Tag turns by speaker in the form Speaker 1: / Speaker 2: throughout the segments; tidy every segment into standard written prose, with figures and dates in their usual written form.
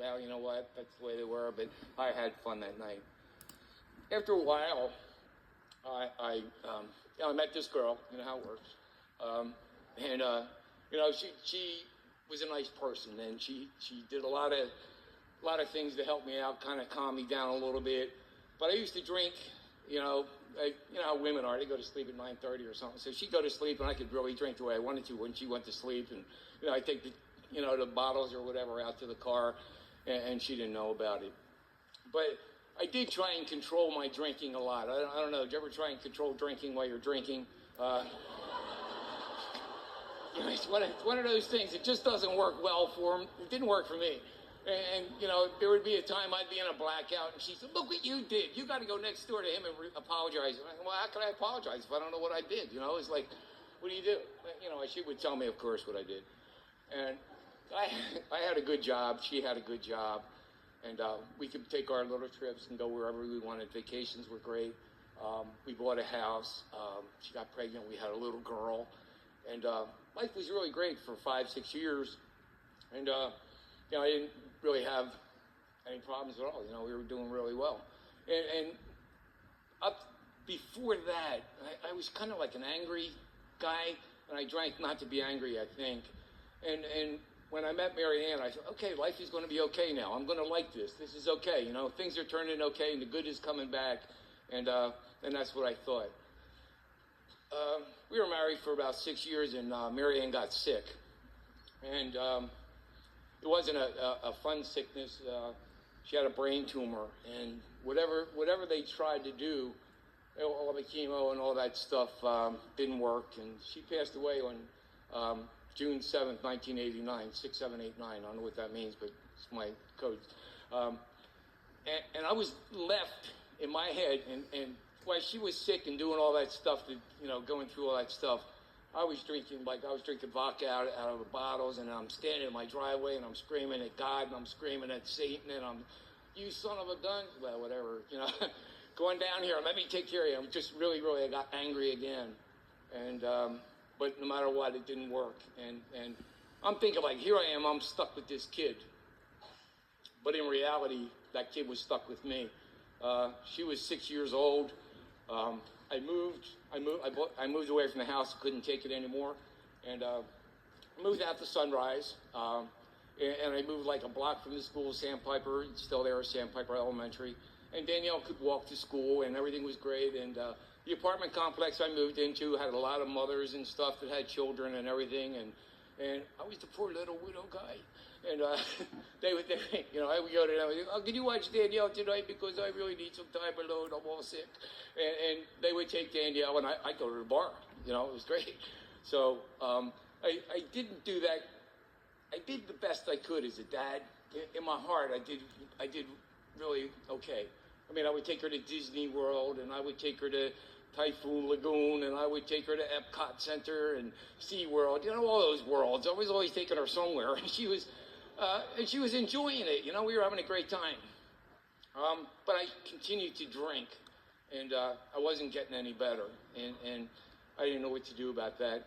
Speaker 1: well, you know what, that's the way they were, but I had fun that night. After a while, I met this girl, you know how it works. She was a nice person, and she did a lot of things to help me out, kind of calm me down a little bit. But I used to drink, you know how women are. They go to sleep at 9:30 or something. So she'd go to sleep, and I could really drink the way I wanted to when she went to sleep. And I take the bottles or whatever out to the car, and she didn't know about it. But I did try and control my drinking a lot. I don't know. Did you ever try and control drinking while you're drinking? It's one of those things. It just doesn't work well for them. It didn't work for me. And there would be a time I'd be in a blackout, and she said, "Look what you did. You got to go next door to him and apologize." And I said, "Well, how can I apologize if I don't know what I did?" It's like, what do you do? She would tell me, of course, what I did. And I had a good job. She had a good job. And we could take our little trips and go wherever we wanted. Vacations were great. We bought a house. She got pregnant. We had a little girl. And life was really great for 5-6 years. And, I didn't really have any problems at all. We were doing really well. And up before that, I was kind of like an angry guy. And I drank not to be angry, I think. And when I met Mary Ann, I said, okay, life is going to be okay now. I'm going to like this. This is okay. Things are turning okay, and the good is coming back. And that's what I thought. We were married for about 6 years, and Mary Ann got sick. And it wasn't a fun sickness. She had a brain tumor, and whatever they tried to do, all the chemo and all that stuff didn't work. And she passed away on June 7th, 1989, 6789. I don't know what that means, but it's my code. And I was left in my head, and while she was sick and doing all that stuff, going through all that stuff, I was drinking vodka out of the bottles, and I'm standing in my driveway, and I'm screaming at God, and I'm screaming at Satan, and I'm, you son of a gun, well, whatever, going down here, let me take care of you. I'm just really, I got angry again. And, but no matter what, it didn't work. And I'm thinking, like, here I am, I'm stuck with this kid. But in reality, that kid was stuck with me. She was 6 years old. I moved away from the house, couldn't take it anymore. And I moved out to Sunrise. And I moved like a block from the school, Sandpiper, it's still there, Sandpiper Elementary. And Danielle could walk to school, and everything was great. And the apartment complex I moved into had a lot of mothers and stuff that had children and everything, and I was the poor little widow guy. And I would go to them, "Oh, can you watch Danielle tonight, because I really need some time alone, I'm all sick." And they would take Danielle, and I'd go to the bar. It was great. So I didn't do that. I did the best I could as a dad. In my heart, I did really okay. I mean, I would take her to Disney World, and I would take her to Typhoon Lagoon, and I would take her to Epcot Center and SeaWorld, all those worlds. I was always taking her somewhere, and she was enjoying it. We were having a great time. But I continued to drink, and I wasn't getting any better, and I didn't know what to do about that.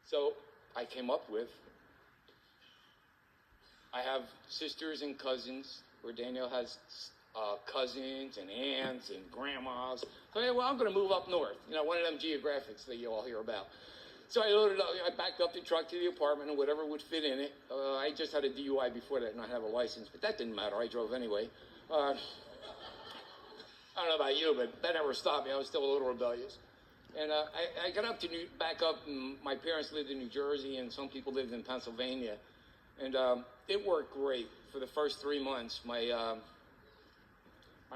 Speaker 1: So I came up with, I have sisters and cousins, where Danielle has cousins and aunts and grandmas. So I'm going to move up north. One of them geographics that you all hear about. So I backed up the truck to the apartment and whatever would fit in it. I just had a DUI before that, and I have a license, but that didn't matter. I drove anyway. I don't know about you, but that never stopped me. I was still a little rebellious. And I got back up, and my parents lived in New Jersey, and some people lived in Pennsylvania. And it worked great for the first 3 months. My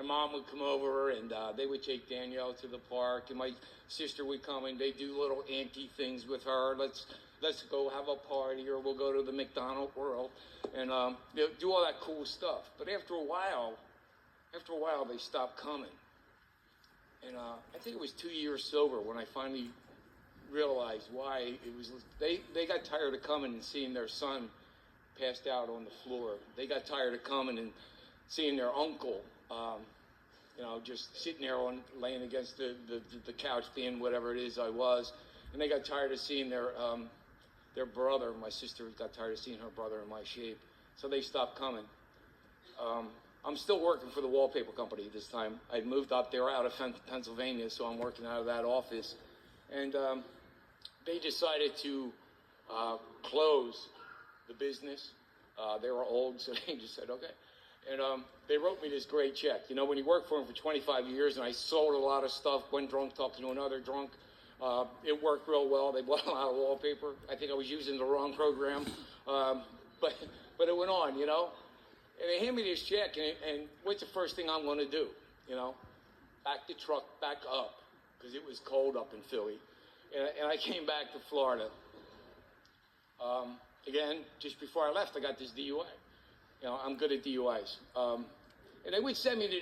Speaker 1: mom would come over, and they would take Danielle to the park, and my sister would come, and they'd do little auntie things with her. Let's go have a party, or we'll go to the McDonald World, and they'll do all that cool stuff. But after a while, they stopped coming. And I think it was 2 years sober when I finally realized why it was. They got tired of coming and seeing their son passed out on the floor. They got tired of coming and seeing their uncle, just sitting there laying against the couch, being whatever it is I was. And they got tired of seeing their brother. My sister got tired of seeing her brother in my shape. so they stopped coming. I'm still working for the wallpaper company this time. I moved up there out of Pennsylvania, so I'm working out of that office. And they decided to close the business. They were old, so they just said, okay. And they wrote me this great check. You know, when you work for them for 25 years, and I sold a lot of stuff, one drunk talking to another drunk, it worked real well. They bought a lot of wallpaper. I think I was using the wrong program, but it went on, you know. And they hand me this check, and what's the first thing I'm going to do? You know, back the truck back up, because it was cold up in Philly. And I came back to Florida. Again, just before I left, I got this DUI. You know, I'm good at DUIs. And they would send me to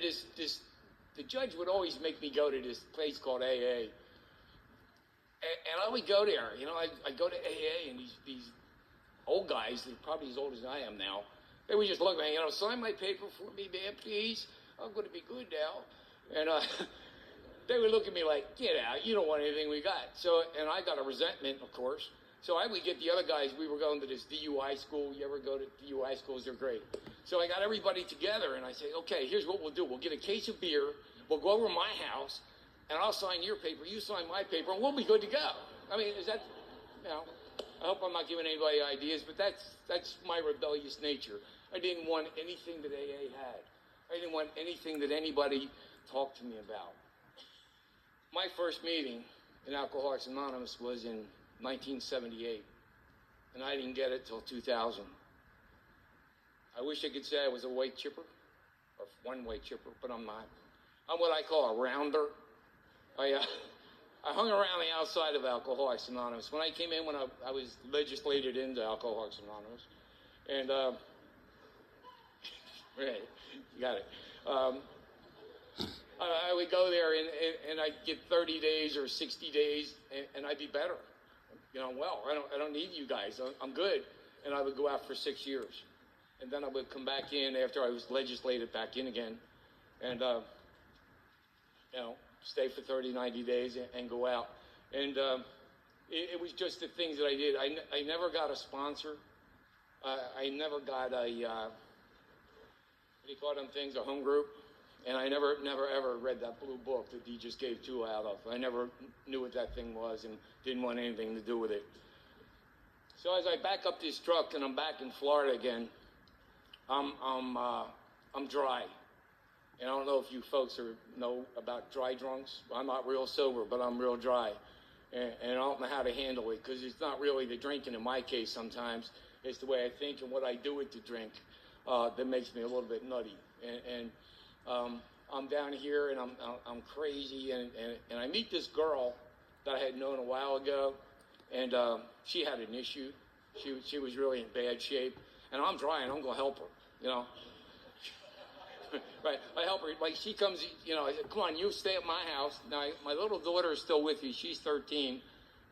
Speaker 1: the judge would always make me go to this place called AA. And I would go there, you know, I'd go to AA, and these old guys, they're probably as old as I am now, they would just look at me, you know, sign my paper for me, man, please. I'm going to be good now. And they would look at me like, get out, you don't want anything we got. So, and I got a resentment, of course. So I would get the other guys, we were going to this DUI school. You ever go to DUI schools? They're great. So I got everybody together, and I say, okay, here's what we'll do. We'll get a case of beer. We'll go over to my house, and I'll sign your paper. You sign my paper, and we'll be good to go. I mean, is that, you know, I hope I'm not giving anybody ideas, but that's my rebellious nature. I didn't want anything that AA had. I didn't want anything that anybody talked to me about. My first meeting in Alcoholics Anonymous was in 1978, and I didn't get it till 2000. I wish I could say I was a white chipper, or one-way chipper, but I'm not. I'm what I call a rounder. I hung around the outside of Alcoholics Anonymous. When I came in, when I was legislated into Alcoholics Anonymous, and right, you got it. I would go there, and I'd get 30 days or 60 days, and I'd be better. You know, well, I don't need you guys. I'm good. And I would go out for 6 years. And then I would come back in after I was legislated back in again, and, you know, stay for 30, 90 days and go out. And it was just the things that I did. I never got a sponsor. I never got a, what do you call them things, a home group? And I never ever read that blue book that he just gave two out of. I never knew what that thing was and didn't want anything to do with it. So as I back up this truck and I'm back in Florida again, I'm dry. And I don't know if you folks know about dry drunks. I'm not real sober, but I'm real dry. And I don't know how to handle it, because it's not really the drinking in my case sometimes. It's the way I think and what I do with the drink that makes me a little bit nutty. And I'm down here, and I'm crazy, and I meet this girl that I had known a while ago, and she had an issue. She was really in bad shape, and I'm dry, and I'm going to help her, you know. Right, I help her. Like, she comes, you know, I said, come on, you stay at my house. Now, my little daughter is still with me. She's 13,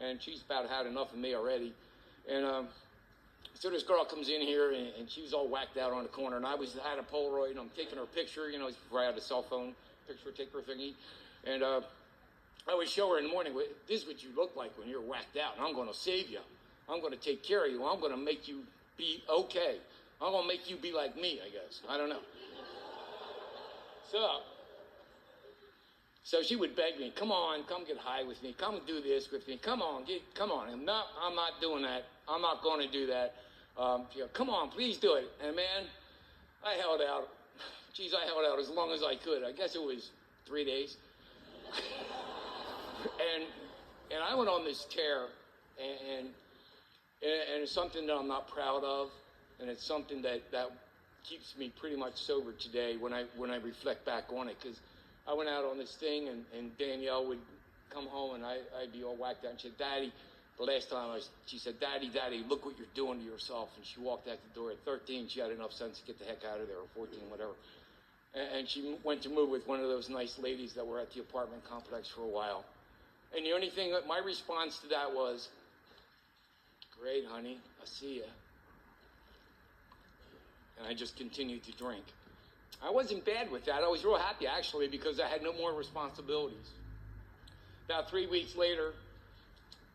Speaker 1: and she's about had enough of me already. And so this girl comes in here, and she was all whacked out on the corner, and I had a Polaroid, and I'm taking her picture, you know, before I had a cell phone picture taker thingy. And I would show her in the morning, this is what you look like when you're whacked out, and I'm going to save you. I'm going to take care of you. I'm going to make you be okay. I'm going to make you be like me, I guess. I don't know. So she would beg me, come on, come get high with me. Come do this with me. Come on, come on. And no, I'm not doing that. I'm not going to do that. You know, come on, please do it. And man, I held out. Geez, I held out as long as I could. I guess it was 3 days. and I went on this tear, and it's something that I'm not proud of, and it's something that keeps me pretty much sober today when I reflect back on it, because I went out on this thing, and Danielle would come home, and I'd be all whacked out, and she said, Daddy, the last time she said, Daddy, look what you're doing to yourself. And she walked out the door. At 13, she had enough sense to get the heck out of there, or 14, whatever. And she went to move with one of those nice ladies that were at the apartment complex for a while. And the only thing that my response to that was, great, honey, I see ya. And I just continued to drink. I wasn't bad with that. I was real happy, actually, because I had no more responsibilities. About 3 weeks later,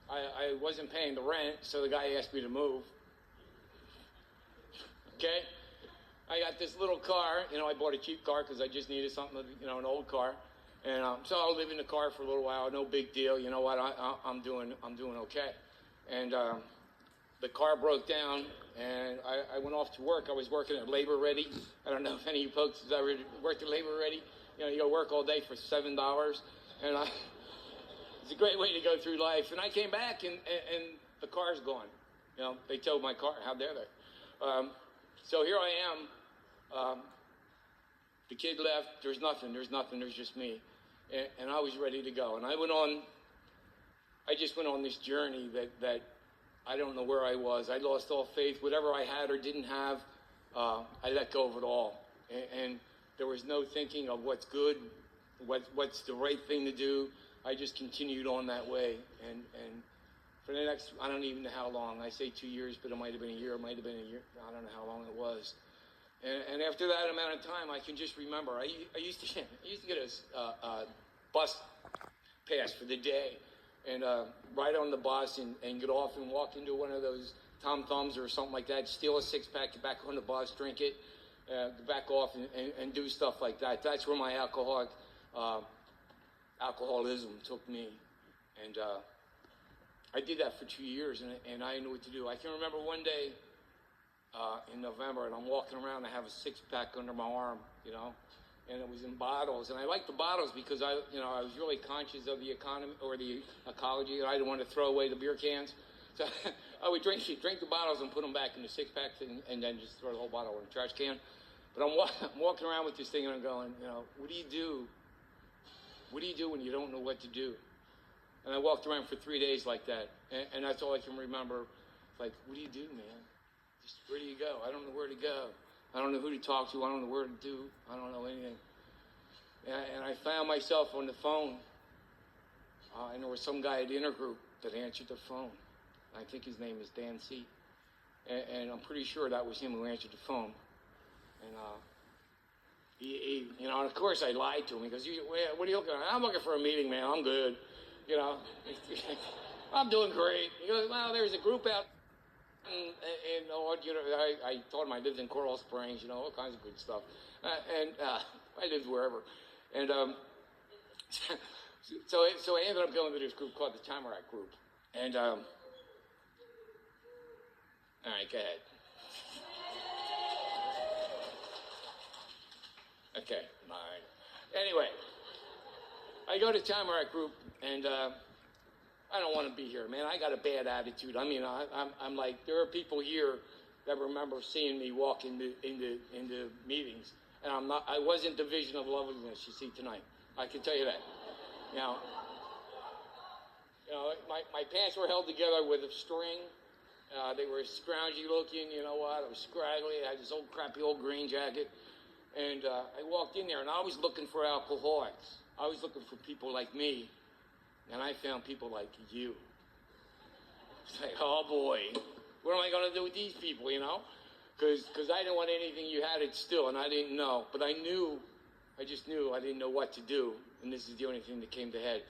Speaker 1: I wasn't paying the rent, so the guy asked me to move. Okay? I got this little car. I bought a cheap car because I just needed something, an old car. And so I'll live in the car for a little while. No big deal. You know what? I'm doing okay. And the car broke down, and I went off to work. I was working at Labor Ready. I don't know if any of you folks have ever worked at Labor Ready. You go work all day for $7, and it's a great way to go through life. And I came back, and the car's gone. They towed my car. How dare they? So here I am. The kid left. There's nothing. There's just me. And I was ready to go. And I just went on this journey that I don't know where I was. I lost all faith. Whatever I had or didn't have, I let go of it all. And there was no thinking of what's good, what's the right thing to do. I just continued on that way. And for the next, I don't even know how long. I say 2 years, but it might have been a year. It might have been a year. I don't know how long it was. And after that amount of time, I can just remember. I used to get a bus pass for the day, and ride on the bus and get off and walk into one of those Tom Thumbs or something like that, steal a six-pack, get back on the bus, drink it, get back off and do stuff like that. That's where my alcoholism took me. And I did that for 2 years, and I knew what to do. I can remember one day in November, and I'm walking around. I have a six-pack under my arm, and it was in bottles. And I liked the bottles because I was really conscious of the economy or the ecology, and I didn't want to throw away the beer cans. So I would drink the bottles and put them back in the six-packs, and then just throw the whole bottle in the trash can. But I'm walking around with this thing, and I'm going, what do you do? What do you do when you don't know what to do? And I walked around for 3 days like that, and that's all I can remember. Like, what do you do, man? Just where do you go? I don't know where to go. I don't know who to talk to. I don't know where to do. I don't know anything. And I found myself on the phone, and there was some guy at the intergroup that answered the phone. I think his name is Dan C. And I'm pretty sure that was him who answered the phone. And he and of course I lied to him. He goes, what are you looking at? I'm looking for a meeting, man. I'm good. I'm doing great. He goes, well, there's a group out. And I told him I lived in Coral Springs, all kinds of good stuff. And I lived wherever. And so I ended up going to this group called the Tamarack Group. And all right, go ahead. Okay, all right. Anyway, I go to Tamarack Group, and I don't want to be here, man. I got a bad attitude. I mean, I'm like, there are people here that remember seeing me walk into meetings, and I wasn't the vision of loveliness you see tonight. I can tell you that. My pants were held together with a string. They were scroungy looking. You know what? I was scraggly. I had this old crappy old green jacket, and I walked in there, and I was looking for alcoholics. I was looking for people like me. And I found people like you. It's like, oh boy, what am I going to do with these people, Because I didn't want anything you had it still, and I didn't know. But I just knew I didn't know what to do. And this is the only thing that came to head.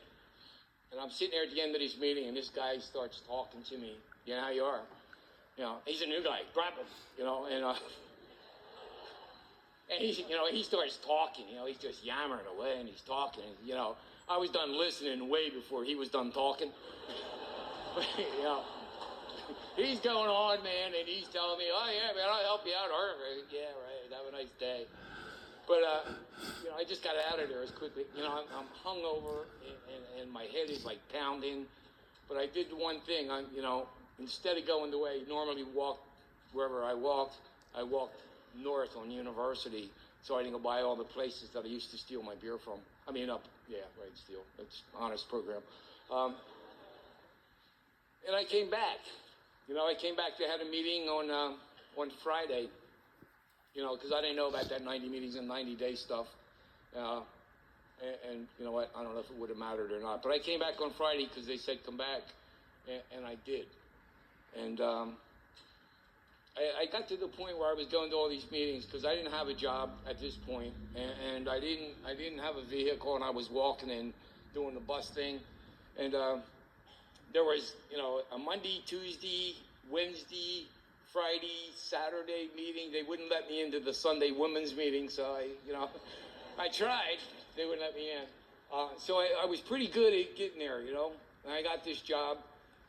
Speaker 1: And I'm sitting there at the end of this meeting, and this guy starts talking to me. How you are? He's a new guy. Grab him, and he starts talking. He's just yammering away, and he's talking, I was done listening way before he was done talking. He's going on, man, and he's telling me, oh, yeah, man, I'll help you out. Yeah, right, have a nice day. But, I just got out of there as quickly. I'm hungover, and my head is, like, pounding. But I did one thing. Instead of going the way I normally walk wherever I walked north on University, so I didn't go by all the places that I used to steal my beer from. Steal. It's an honest program. And I came back. I came back to have a meeting on Friday, because I didn't know about that 90 meetings and 90-day stuff. And you know what? I don't know if it would have mattered or not. But I came back on Friday because they said come back, and I did. And I got to the point where I was going to all these meetings because I didn't have a job at this point, and I didn't have a vehicle, and I was walking and doing the bus thing, and there was a Monday, Tuesday, Wednesday, Friday, Saturday meeting. They wouldn't let me into the Sunday women's meeting, so I tried. They wouldn't let me in. So I was pretty good at getting there, And I got this job.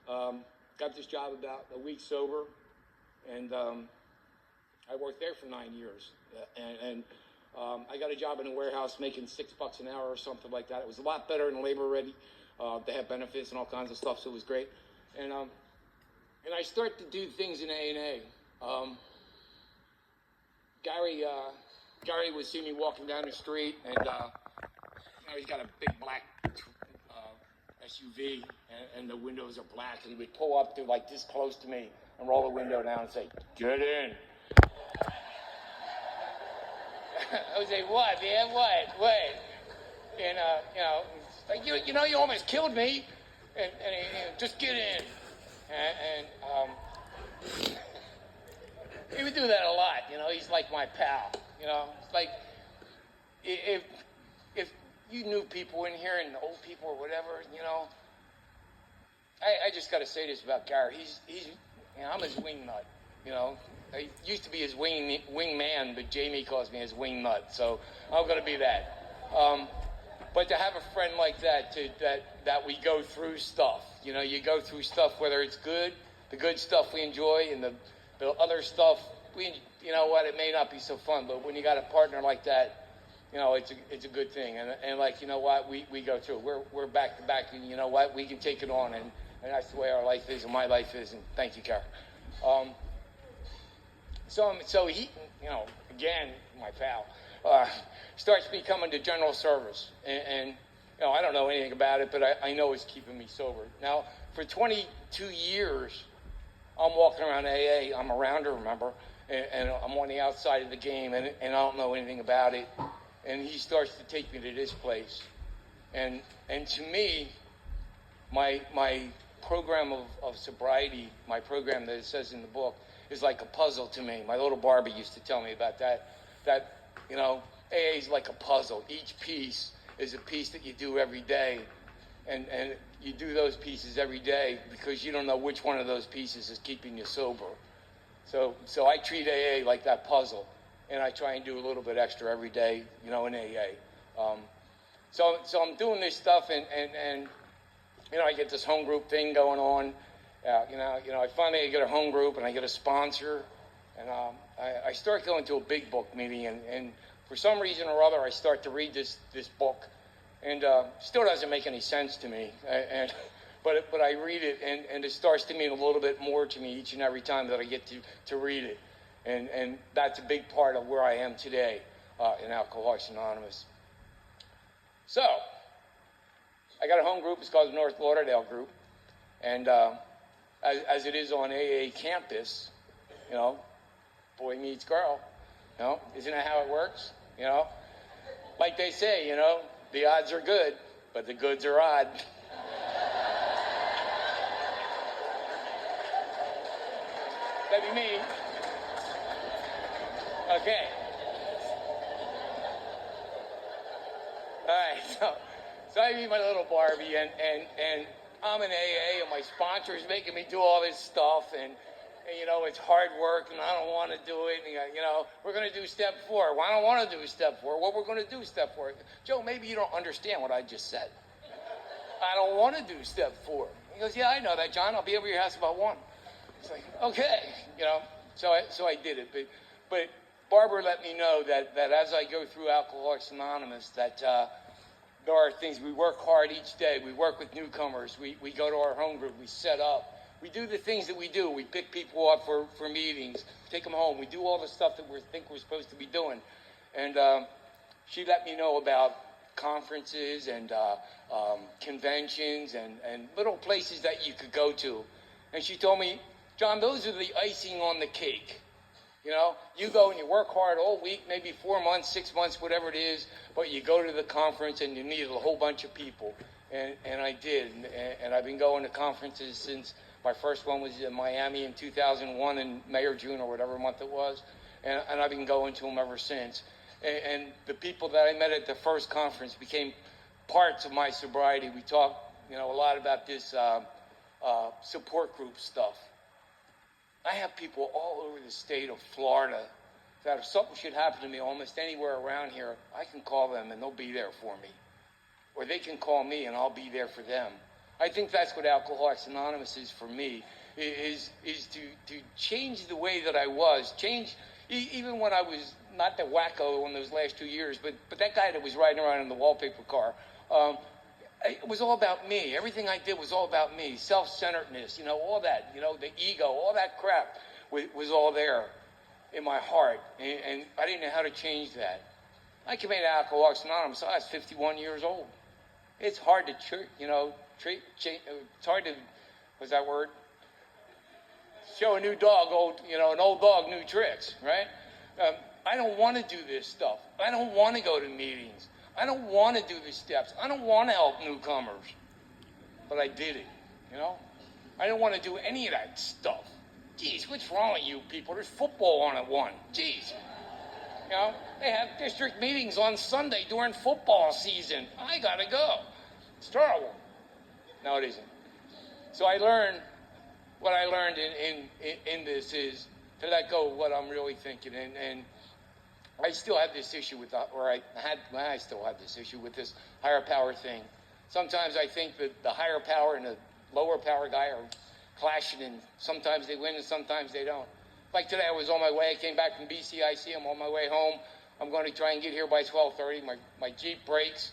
Speaker 1: About a week sober, and I worked there for 9 years. And I got a job in a warehouse making $6 an hour or something like that. It was a lot better than labor ready. They had benefits and all kinds of stuff, so it was great. And I started to do things in A&A. Gary would see me walking down the street, and he's got a big black SUV, and the windows are black, and he would pull up to like this close to me and roll the window down and say, "Get in." I would say, "What, man? What?" And like you almost killed me, and he just get in, and he would do that a lot. He's like my pal. It's like if you knew people in here and old people or whatever, I just got to say this about Gary. He's I'm his wing nut. I used to be his wing man, but Jamie calls me his wing nut, so I'm going to be that. But to have a friend like that, that we go through stuff. You go through stuff, whether it's good, the good stuff we enjoy, and the other stuff it may not be so fun, but when you got a partner like that, it's a good thing. And like, we go through. We're back to back, and we can take it on, and that's the way our life is and my life is. And thank you, Karen. So he, again, my pal, starts me coming to general service, and I don't know anything about it, but I know it's keeping me sober. Now, for 22 years, I'm walking around AA. I'm a rounder, remember, and I'm on the outside of the game, and I don't know anything about it. And he starts to take me to this place, and to me, my program of sobriety, my program that it says in the book, is like a puzzle to me. My little Barbie used to tell me about that AA is like a puzzle. Each piece is a piece that you do every day, and you do those pieces every day because you don't know which one of those pieces is keeping you sober. So I treat AA like that puzzle, and I try and do a little bit extra every day, in AA. So I'm doing this stuff, and I get this home group thing going on. I finally get a home group, and I get a sponsor, and I start going to a big book meeting, and for some reason or other, I start to read this book, and still doesn't make any sense to me, but I read it, and it starts to mean a little bit more to me each and every time that I get to read it, and that's a big part of where I am today in Alcoholics Anonymous. So I got a home group. It's called the North Lauderdale Group, and as it is on AA campus, boy meets girl, isn't that how it works? Like they say, the odds are good, but the goods are odd. That'd be me. Okay. All right, so I meet my little Barbie, and I'm in AA, and my sponsor is making me do all this stuff, and it's hard work, and I don't want to do it, and we're going to do step 4. Well, I don't want to do step 4. What we're going to do step 4? Joe, maybe you don't understand what I just said. I don't want to do step 4. He goes, yeah, I know that, John. I'll be over your house about 1. It's like, okay, so I did it, but Barbara let me know that as I go through Alcoholics Anonymous, that there are things. We work hard each day. We work with newcomers. We go to our home group. We set up. We do the things that we do. We pick people up for meetings, take them home. We do all the stuff that we think we're supposed to be doing. And she let me know about conferences and conventions and little places that you could go to. And she told me, John, those are the icing on the cake. You go and you work hard all week, maybe 4 months, 6 months, whatever it is, but you go to the conference and you meet a whole bunch of people. And I did. And I've been going to conferences since my first one was in Miami in 2001 in May or June or whatever month it was. And I've been going to them ever since. And the people that I met at the first conference became parts of my sobriety. We talked, a lot about this support group stuff. I have people all over the state of Florida that if something should happen to me almost anywhere around here, I can call them and they'll be there for me. Or they can call me and I'll be there for them. I think that's what Alcoholics Anonymous is for me, is to change the way that I was, change, even when I was not the wacko in those last 2 years, but that guy that was riding around in the wallpaper car, it was all about me. Everything I did was all about me, self-centeredness, all that, the ego, all that crap was all there in my heart, and I didn't know how to change that. I came into Alcoholics Anonymous, I was 51 years old. It's hard to, it's hard to, what's that word? Show a new dog, an old dog, new tricks, right? I don't want to do this stuff. I don't want to go to meetings. I don't want to do the steps. I don't want to help newcomers. But I did it, I didn't want to do any of that stuff. Geez, what's wrong with you people? There's football on at 1. Geez. They have district meetings on Sunday during football season. I got to go. It's terrible. No, it isn't. So I learned, what I learned in this is to let go of what I'm really thinking. And I still have this issue with, I still have this issue with this higher power thing. Sometimes I think that the higher power and the lower power guy are clashing, and sometimes they win and sometimes they don't. Like today, I was on my way. I came back from BCIC. I'm on my way home. I'm going to try and get here by 12:30. My Jeep breaks.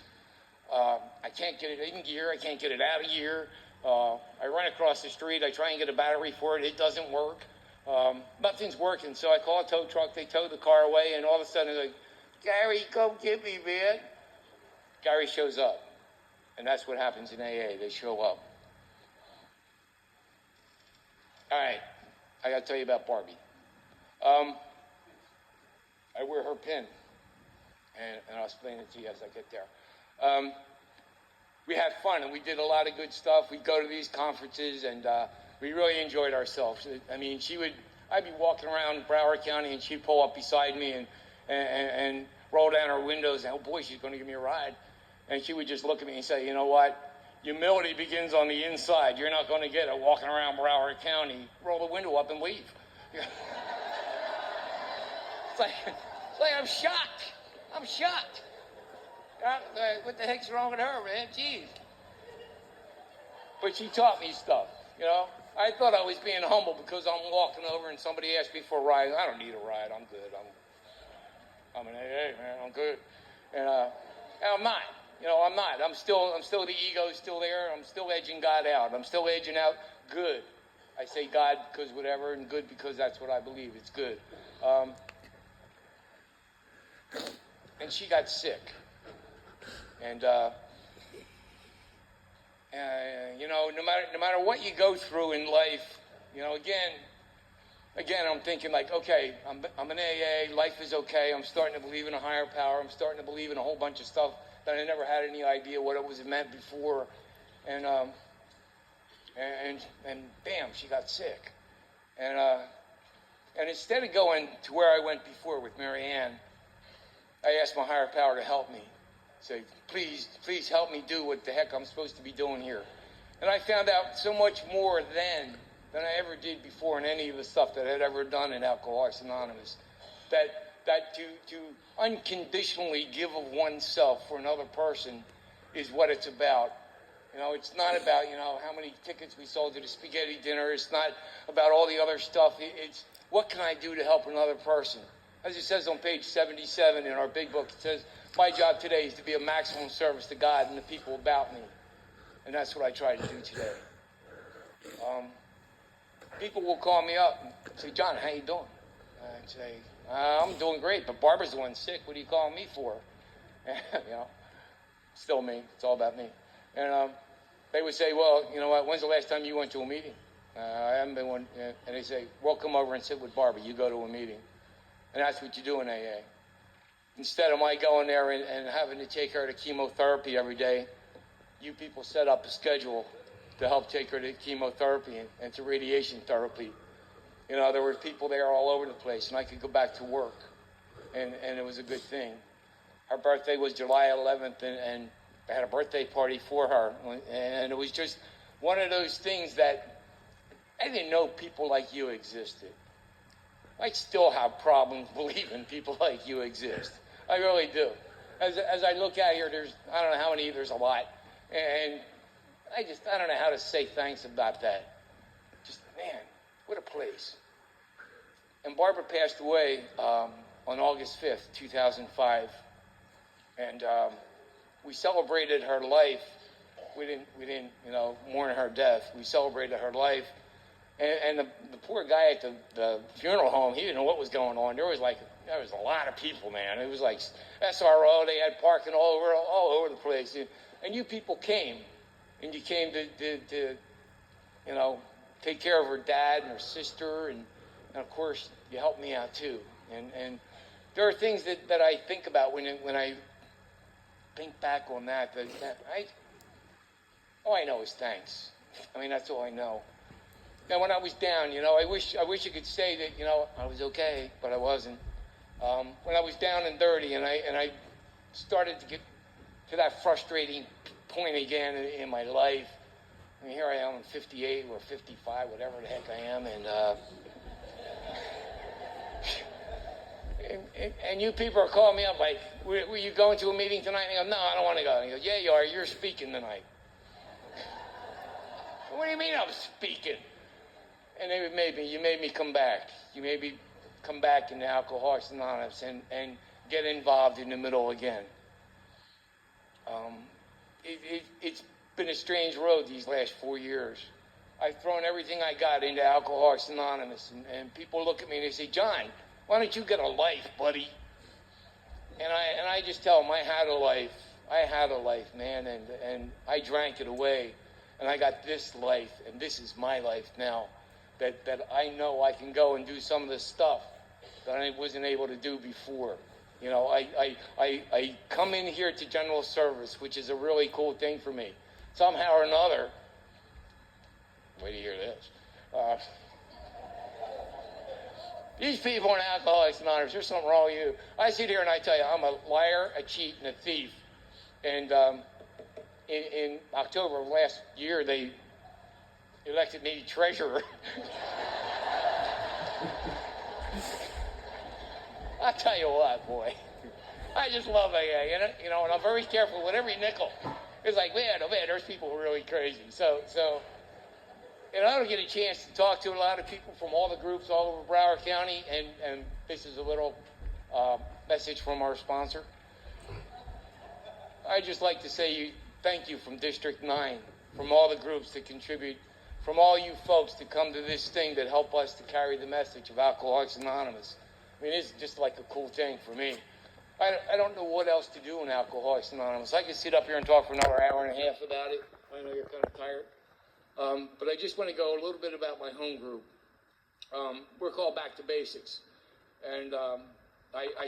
Speaker 1: I can't get it in gear. I can't get it out of gear. I run across the street. I try and get a battery for it. It doesn't work. Nothing's working. So I call a tow truck. They tow the car away, and all of a sudden, they're like, Gary, come get me, man. Gary shows up. And that's what happens in AA. They show up. All right. I got to tell you about Barbie. I wear her pin, and I'll explain it to you as I get there. We had fun, and we did a lot of good stuff. We'd go to these conferences, and we really enjoyed ourselves. I mean, I'd be walking around Broward County, and she'd pull up beside me and roll down her windows, and, oh, boy, she's going to give me a ride. And she would just look at me and say, you know what? Humility begins on the inside. You're not going to get it walking around Broward County. Roll the window up and leave. It's like I'm shocked. I'm shocked. What the heck's wrong with her, man? Jeez. But she taught me stuff, I thought I was being humble because I'm walking over and somebody asked me for a ride. I don't need a ride. I'm good. I'm an AA, man. I'm good. And I'm not. I'm not. I'm still the ego's still there. I'm still edging God out. I'm still edging out good. I say God because whatever, and good because that's what I believe. It's good. And she got sick. And no matter what you go through in life, again, I'm thinking like, okay, I'm an AA. Life is okay. I'm starting to believe in a higher power. I'm starting to believe in a whole bunch of stuff that I never had any idea what it was meant before. And bam, she got sick. And instead of going to where I went before with Mary Ann, I asked my higher power to help me. Say, please help me do what the heck I'm supposed to be doing here. And I found out so much more then than I ever did before in any of the stuff that I had ever done in Alcoholics Anonymous. That to unconditionally give of oneself for another person is what it's about. It's not about, how many tickets we sold to the spaghetti dinner. It's not about all the other stuff. It's what can I do to help another person? As it says on page 77 in our big book, it says, my job today is to be a maximum service to God and the people about me. And that's what I try to do today. People will call me up and say, John, how you doing? I'd say, I'm doing great, but Barbara's the one sick. What are you calling me for? Still me. It's all about me. And they would say, well, you know what? When's the last time you went to a meeting? I haven't been one. And they say, well, come over and sit with Barbara. You go to a meeting. And that's what you do in AA. Instead of my going there and having to take her to chemotherapy every day, you people set up a schedule to help take her to chemotherapy and to radiation therapy. There were people there all over the place, and I could go back to work. And it was a good thing. Her birthday was July 11th, and I had a birthday party for her. And it was just one of those things that I didn't know people like you existed. I still have problems believing people like you exist. I really do. As I look out here, I don't know how many, there's a lot. And I don't know how to say thanks about that. Just, man, what a place. And Barbara passed away on August 5th, 2005. And we celebrated her life. We didn't, mourn her death. We celebrated her life. And the poor guy at the funeral home, he didn't know what was going on. There was a lot of people, man. It was like SRO. They had parking all over the place. And you people came, and you came to take care of her dad and her sister, and of course you helped me out too. And there are things that I think about when I think back on that. All I know is thanks. I mean, that's all I know. Now, when I was down, I wish I could say that, I was okay, but I wasn't. When I was down and dirty, and I started to get to that frustrating point again in my life. I mean, here I am, I'm 58 or 55, whatever the heck I am, and you people are calling me up like, were you going to a meeting tonight? And I go, no, I don't want to go. And he goes, yeah, you are. You're speaking tonight. What do you mean I'm speaking? And you made me come back. You made me come back into Alcoholics Anonymous and get involved in the middle again. It's been a strange road these last 4 years. I've thrown everything I got into Alcoholics Anonymous, and people look at me and they say, John, why don't you get a life, buddy? And I just tell them, I had a life, man, and I drank it away, and I got this life, and this is my life now. That I know I can go and do some of the stuff that I wasn't able to do before. I come in here to general service, which is a really cool thing for me. Somehow or another, wait to hear this. These people in Alcoholics Anonymous, there's something wrong with you. I sit here and I tell you, I'm a liar, a cheat, and a thief. And in October of last year, they elected me treasurer. I'll tell you what, boy. I just love AA, and I'm very careful with every nickel. It's like, man, there's people who are really crazy. So, and I don't get a chance to talk to a lot of people from all the groups all over Broward County, and this is a little message from our sponsor. I'd just like to say thank you from District 9, from all the groups that contribute, from all you folks that come to this thing that help us to carry the message of Alcoholics Anonymous. I mean, it's just like a cool thing for me. I don't know what else to do in Alcoholics Anonymous. I could sit up here and talk for another hour and a half about it. I know you're kind of tired. But I just want to go a little bit about my home group. We're called Back to Basics. And I